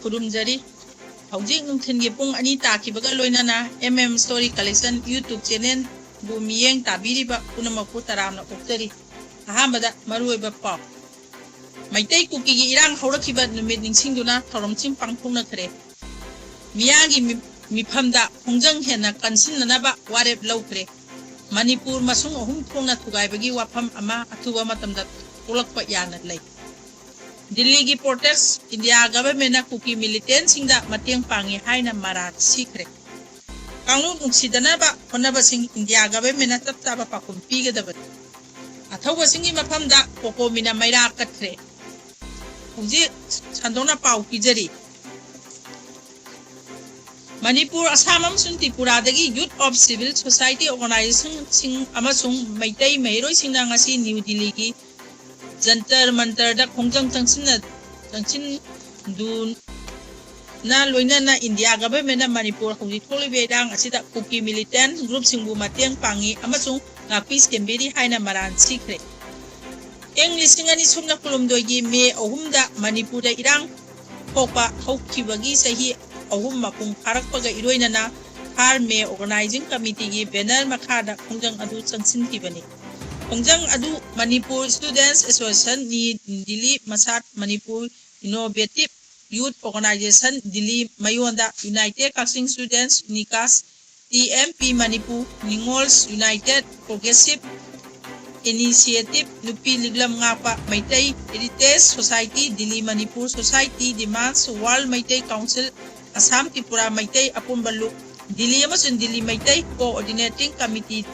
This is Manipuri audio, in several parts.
Kurumjari. Hojik nungthin pung ani takibaga loinana Story Collection YouTube channel bu miyeng tabiriba punamaku taramna uktari. Ahambada maruiba pau. Maitai Kuki gi irang haurakhiba numit ningsingduna thoromchim pangthungna khare. Miyagi mifamda khongjang hena kansinnanaba warep laukhre. Manipur masung ahum thongna thugaibagi wafam ama athuba matamda ulakpa yana lay. Delhi ki protest India government na Kuki militant singda mateng pangi haina maral sikhre. Kanglung nungsidana ba honaba sing India government na taptaba pakum pigadabat. Athawa singi mafamda koko mina maira katre. Huji sandona pau kijari. Manipur Assam amasung Tripura dagi Youth of Civil Society Organization sing amasung Maitai Mairoi singna ngasi New Delhi ki Jantar Mantar da khongjang tangsin dun na loina na India government na Manipur huji tholibe dang asida Kuki militant group singbu mateng pangi amasung ngapis kemberi haina maran sikhre. English ngani sumna kulumdoigi me ohumda Manipur da irang kokpa hokkibagi sahi ahum mapung parakpaga iroina na har me organizing committee gi banner makhada khongjang adu changsin kibani. Khongjang adu Manipur Students Association ni Delhi Masat Manipur Innovative Youth Organization Delhi Mayonda United Casting Students Nikas TMP Manipur Ningols United Progressive Initiative Nupi Liglam Ngapa Maitai Heritage Society Delhi Manipur Society demands World Maitai Council Assam Tripura Maitai Apumbalu Delhi amasun Delhi Maitai Coordinating Committee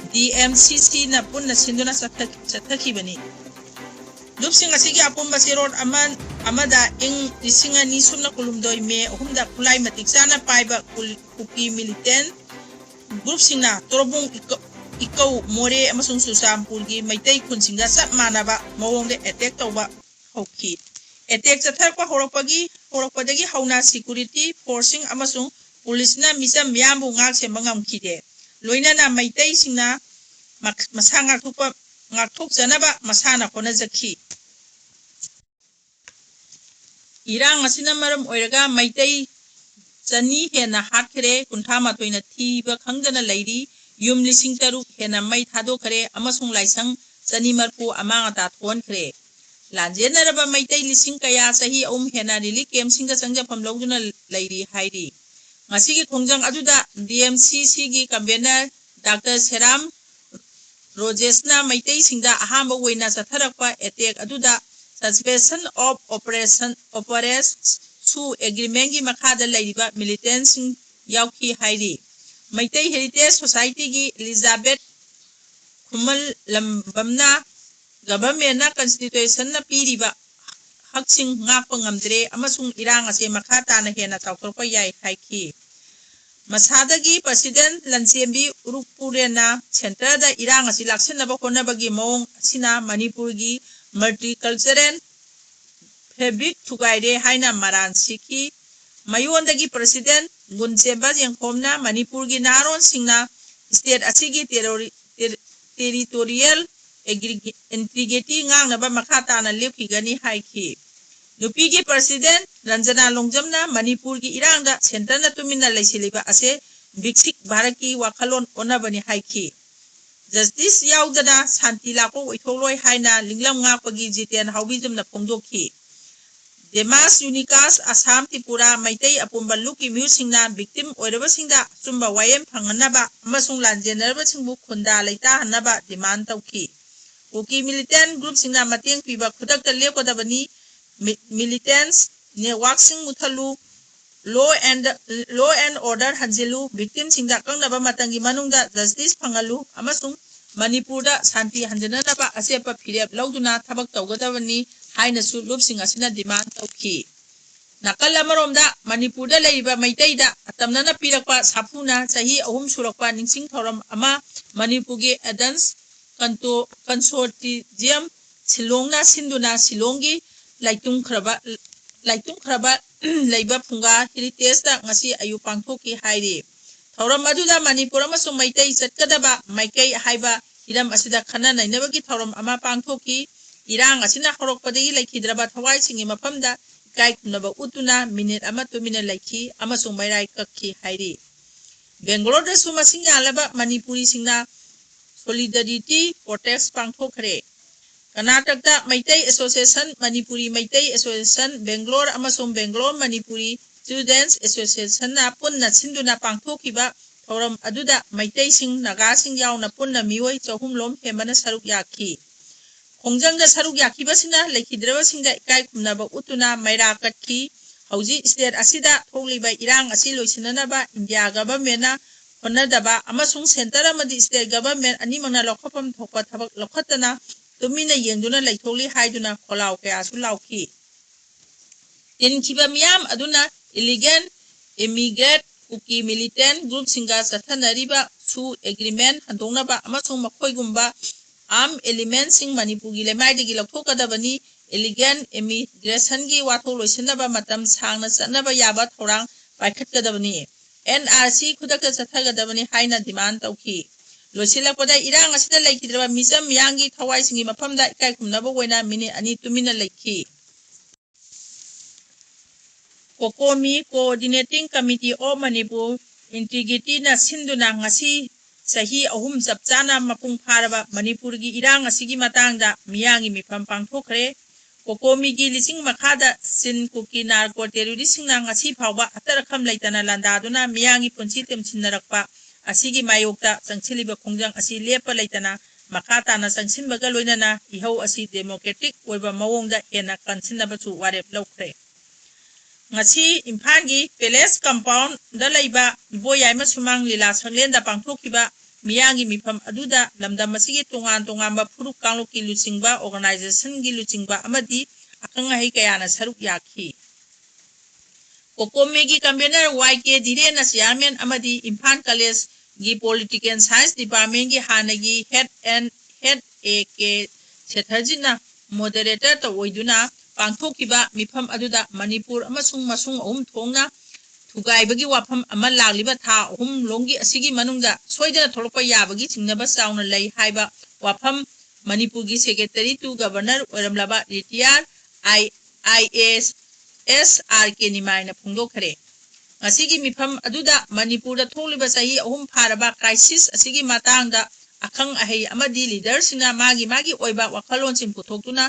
DMCC na pun na sinduna sathakibani. Lupsing asigi apumba sirod amada ing lisinga ni sumna kulumdoy me humda kulay matiksana paiba Kuki militant group singna torobong ikaw more amasung susampulgi Maitai kunsinga sap manaba mawongde attack tawba hokki. Attack chathakwa horakpadagi hauna security forcing amasung police na misam miyambu ngak sembangam kide. Loina na Maitai singna masanga tupa ngakthok janaba masana kona zakhi. Irang asina maram oiraga Maitai chani hena hatkre kunthama toina thiba khangdana lairi yum lising taruk hena mai thado khare amasung laisang chani marpu amanga ta thon khre. Lanjena raba Maitai lising kaya sahi hena rili kem singa sangja pamlogduna lairi hairi. Ngasigi khongjang aduda DMCC gi convener Dr. Seram Rojesna Maitai singda ahamba waina satharakpa attack aduda suspension of operations su agreement gi makhada laiba militants yauki hairi. Maitai Heritage Society gi Elizabeth Kumal Lambamna government na constitution na piriba haksing ngakpa ngamdre amasung irang ase makhata na hena tawtorpa yai haiki. Masadagi President Lansembi Urukpurena Center da irang asi laksanaba honabagi mawong sina Manipur gi multicultural fabric thugaire haina maran siki mayondagi President Gunsemba Jengkhomna Manipur gi naron singna state asigi territorial integrity ngangnaba makhata na lepkigani haiki. Nupigi President Ranjana Longjamna Manipur gi irangda center na tumina laisiliba ase biksik bharaki wakhalon onabani haiki. Justice yaudana santi lako oitholoi haina linglam ngapagi jiten haubijamna phongdokhi. Demas Unikas Assam Tripura Maitai apumbaluki musingna victim oirabasingda chumba wayem phanganaba amasung lanjenarba singbu khunda leita hanaba demand tawki. Kuki militant group singna mateng piba khudakta lepkodabani militants network sing muthalu law and order hanjilu victim singda kangnaba matangi manungda justice phangalu amasung Manipur da santi hanjanaba asepa phirep lauduna thabak tawgadabani haina su loop sing asina demand tawki. Nakala maromda Manipur da leiba Maitai da atamnana pirakpa sapuna sahi ahum surakpa ningsing thoram ama Manipur ge advance consortium silongna sinduna silongi laitung khraba leiba phunga heritage da ngasi ayu pangthoki hairi. Thoram aduda Manipur amasung Maitai chatkadaba maikai haiba iram asida khana nainabagi thoram ama pangthoki. Irang asina horokpadagi laikhidraba thawai singi mapamda ikai khumnaba utuna minute ama tumina laiki amasung mairai kakki hairi Bangalore da su masing yalaba Manipuri singna solidarity protest pangthokre Karnataka Maitai Association Manipuri Maitai Association Bangalore amasung Bangalore Manipuri Students Association na punna sinduna pangthokiba thoram aduda Maitai sing Naga sing yauna punna miwai chahumlom hemana saruk yaki Khongjangda saruk yakibasina leikhidrabasingda ikai khumnaba utuna maira katki hauji state asida tholiba irang asi loisinanaba India government na honadaba amasung center amadi state government animangna lokhapam thokpa thabak lokhatana tumina yengduna leitholi haiduna kholaw kaya su lawki Tinkiba miyam aduna illegal immigrant Kuki militant group singa sathanariba su agreement handongnaba amasung makhoigumba arm elements sing Manipuri lemaidigi lokhokadabani illegal immigration gi watho loisinaba matam sangna sanaba yaba thorang paikhatkadabani NRC khudakta chathagadabani haina demand tawki loisilakpada irang asida laikhidraba misam miyangi thawai singi maphamda ikai khumnaba oina mini ani tumina laikhi Kokomi Coordinating Committee of Manipur Integrity na sinduna ngasi sahi ahum sapchana mapung pharaba Manipur gi irang asigi matangda miyangi mifam pangthokre Kokomi gi lising makhada sin Kuki narco terrorist na ngasi phawba atarakham laitana landaduna miyangi punchi temchinnarakpa asigi mayokta sangchiliba khongjang asi lepa laitana makata na sangsinbaga loinana ihau asi democratic oiba mawongda hena kansinnabachu warep lawkhre ngasi imphagi palace compound da laiba boyai masumang lila sanglenda pangthokiba miyangi mifam aduda lamdam masigi tongan tongamba phuruk kangloki luchingba organization gi luchingba amadi akanga hei kayana saruk yakhi Kokomi gi convener YK Direna chairman amadi Imphal College gi political science department gi hanagi head AK Chetharjina moderator to oiduna pangthokiba mifam aduda Manipur amasung masung thongna thugaibagi wafam ama lagliba tha longi asigi manungda soidana tholokpa yabagi chingnaba sauna lei haiba wafam Manipur gi secretary to governor oramlaba retired IAS SRK nimaina phungdokhare asigi mifam aduda Manipur da tholiba sahi pharaba crisis asigi matangda akhang ahei amadi leaders na magi oiba wakhalon sin puthoktuna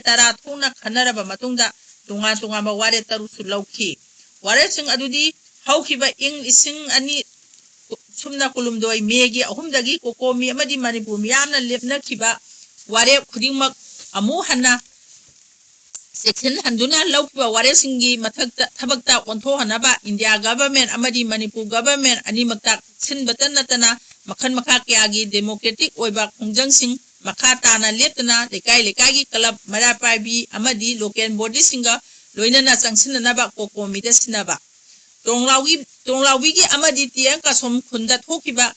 tara thongna khanaraba matungda tunga ba ware taru sulauki ware sing adudi haukiba ing ising ani sumna kulumdoi megi ahumdagi Kokomi amadi Manipur miyamna lepna kiba ware khudingmak amu hanna section handuna laukiba ware singi mathakta thabakta ontho hanaba India government amadi Manipur government ani makta sinbatan natana makhan makha kyagi democratic oiba khongjang sing makha tana leptana lekai gi club marapai amadi local body singa loinana changsinanaba Kokomi da sinaba tonglaugi gi amadi tiang ka som khunda thokiba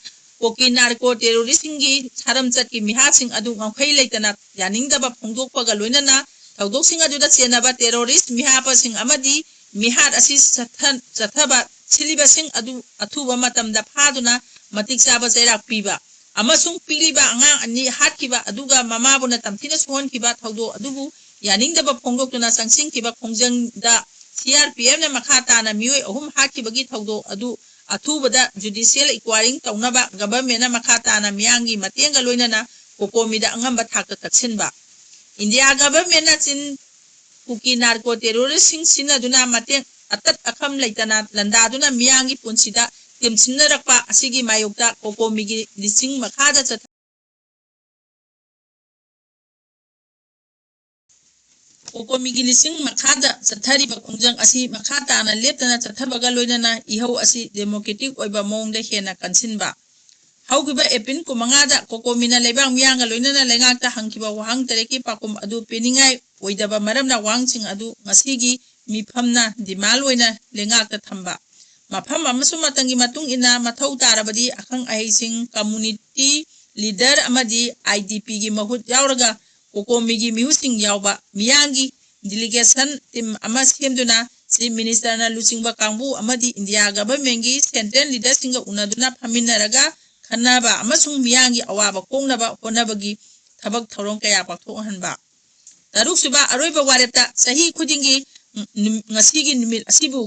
Koki narco terrorist singi saram chatki miha sing adu ngkhai leitana yaningdaba phongdokpaga loinana tawdok sing adu da chenaba terrorist miha pa sing amadi mihat asi chathaba chiliba sing adu athuba matamda phaduna matik saba sairak piba amasung piliba angang ani hatkiba aduga mamabuna tamthina suhon kiba thawdo adubu yaningdaba phongdoktuna sangsing kiba khongjangda CRPF na makhata na mioi ahum hatkibagi thawdo adu athubada judicial inquiry tawnaba government na makhata na miyangi matenga loinana Kokomi da angamba thakta taksinba India government na chin Kuki narco terrorist sing sinaduna mateng atat akham laitana landaduna miyangi punsida timsinnarakpa asigi mayokta Kokomi gi lising makhada Kokomi gi lising makhada chathariba khongjang asi makhata na leptana chathabaga loinana ihau asi democratic oiba mongda hena kansinba haugiba epin kumangada Kokomi na lebang miyanga loinana lengakta hangkiba wahang tereki pakum adu peningai oidaba maramna wangching adu ngasigi miphamna dimal oina lengakta thamba mafam amasu matangi matung ina mathau tarabadi akhang ahising community leader amadi IDP gi mahut yauraga Kokomi gi mihusing yauba miyangi delegation team ama semduna chief minister na luchingba kangbu amadi India government gi central leader singa unaduna phaminaraga khanaba amasung miyangi awaba kongnaba honabagi thabak thorong kaya pakthok hanba taruk suba aroiba warepta sahi khudingi ngasi gi numit asibu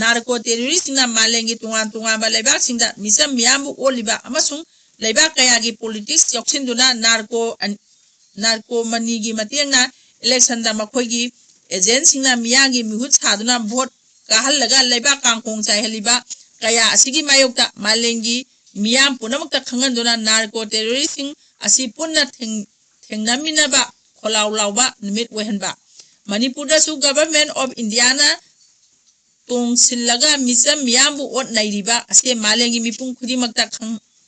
narco terrorist na malengi tungan ba leibak singda misam miamu oliba amasung leibak kaya gi politics yoksinduna narco manigi matiangna election da makhoigi agency na miyagi mihut saduna vote kahalaga leibak kangkong chai haliba kaya asigi mayokta malengi miyam punamakta khanganduna narco terrorist asi punna thengnamina kholaulauba numit wehenba Manipur su government of Indiana tong silaga misam miyambu ot nairiba ase malengi mipung khudimakta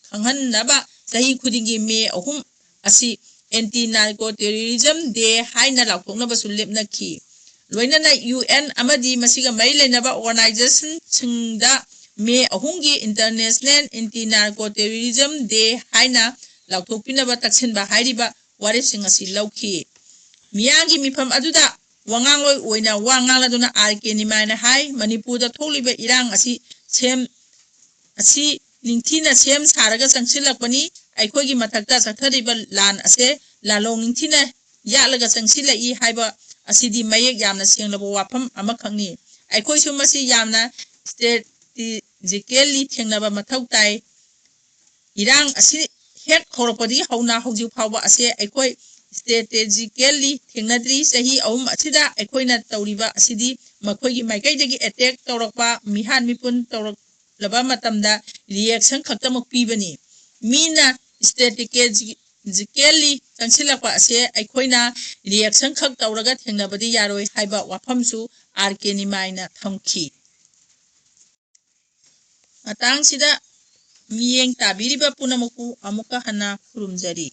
khanghan naba sahi khudingi me ahum asi anti narco terrorism de haina laktokna basulep nakhi loina na UN amadi masiga mai leinaba organization singda me ahungi international anti narco terrorism de haina laktokpina ba taksin ba hairiba warising asi lauki miyagi mifam aduda wangangloi oina wangangla duna RK ni maina hai Manipur da tholiba irang asi ningthina sem saraga changsilakpani aikhogi mathakta sathariba lan ase lalong ningthina yalaga changsila I haiba asidi mayek yamna senglaba wafam amakhangni aikhoi su masi yamna strategically thengnaba mathau tai irang asi hek khoropadi hauna hauju phawba ase aikhoi strategically thengnadri sahi ahum asida aikhoina tawriba asidi makhoigi maikaidagi attack tawrakpa mihan mipun tawrak laba matamda reaction khaktamak pibani mina strategically changsilakpa ase aikhoina reaction khak tawraga thengnabadi yaroi haiba wafamsu RK ni maina thamki matang sida miyeng tabiriba punamuku amuka hana khurumjari